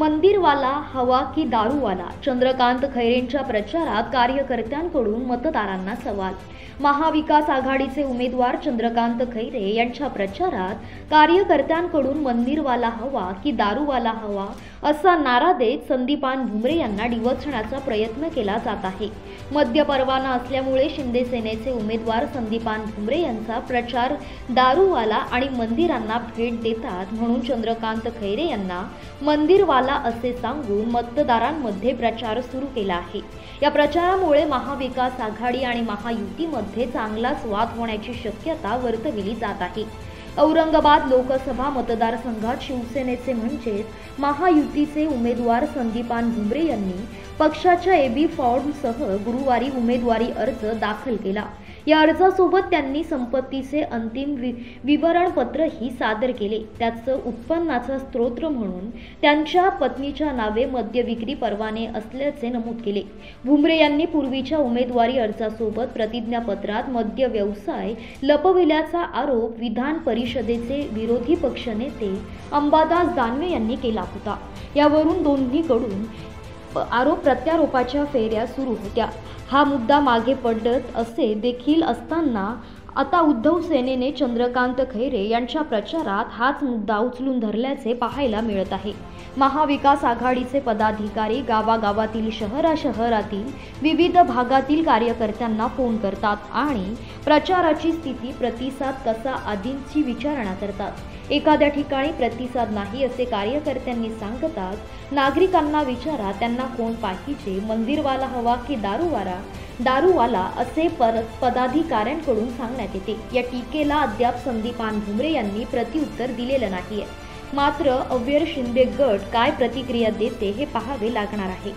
मंदिरवाला हवा की दारूवाला? चंद्रकांत खैरेंच्या प्रचारात कार्यकर्त्यांकडून मतदारांना सवाल। महाविकास आघाडीचे उमेदवार चंद्रकांत खैरे यांच्या प्रचारात कार्यकर्त्यांकडून मंदिरवाला हवा की दारूवाला हवा असा नारा देत संदीपान भुमरे यांना डिवचण्याचा प्रयत्न केला जात आहे। मद्य परवाना असल्यामुळे शिंदे सेनेचे उमेदवार संदीपान भुमरे यांचा प्रचार दारूवाला आणि मंदिरांना भेट देतात म्हणून चंद्रकांत खैरे यांना मंदिरवाला असे सांगून मतदारांमध्ये प्रचार सुरू केला आहे। या प्रचारामुळे महाविकास आघाडी आणि महायुतीमध्ये चांगलाच वाद होण्याची शक्यता वर्तविली जात आहे। औरंगाबाद लोकसभा मतदारसंघात शिवसेनेचे म्हणजेच महायुतीचे उमेदवार संदीपान भुमरे यांनी पक्षाच्या एबी फॉर्मसह गुरुवारी उमेदवारी अर्ज दाखल केला। या अर्जासोबत त्यांनी संपत्तीचे अंतिम विवरणपत्रही सादर केले। त्याचं उत्पन्नाचा स्रोत म्हणून त्यांच्या पत्नीच्या नावे मद्य विक्री परवाने असल्याचे नमूद केले। भुमरे यांनी पूर्वीच्या उमेदवारी अर्जासोबत प्रतिज्ञापत्रात मद्य व्यवसाय लपविल्याचा आरोप विधान परिषदेचे विरोधी पक्षनेते अंबादास दानवे यांनी केला होता। यावरून दोन्हीकडून आरोप प्रत्यारोपाच्या फेऱ्या सुरू होत्या। हा मुद्दा मागे पडत असे देखील असताना आता उद्धव सेनेने चंद्रकांत खैरे यांच्या प्रचारात हाच मुद्दा उचलून धरल्याचे पाहायला मिळत आहे। महाविकास आघाडीचे पदाधिकारी गावागावातील शहरातील विविध भागातील कार्यकर्त्यांना फोन करतात आणि प्रचाराची स्थिती प्रतिसाद कसा आदींची विचारणा करतात। एखाद्या ठिकाणी प्रतिसाद नाही असे कार्यकर्त्यांनी सांगतात नागरिकांना विचारा त्यांना कोण पाहिजे, मंदिरवाला हवा की दारूवाला असे पदाधिकाऱ्यांकडून सांगण्यात येते। या टीकेला अद्याप संदीपान भुमरे यांनी प्रत्युत्तर दिलेलं नाहीये। मात्र अव्यर शिंदे गट काय प्रतिक्रिया देते हे पाहावे लागणार आहे।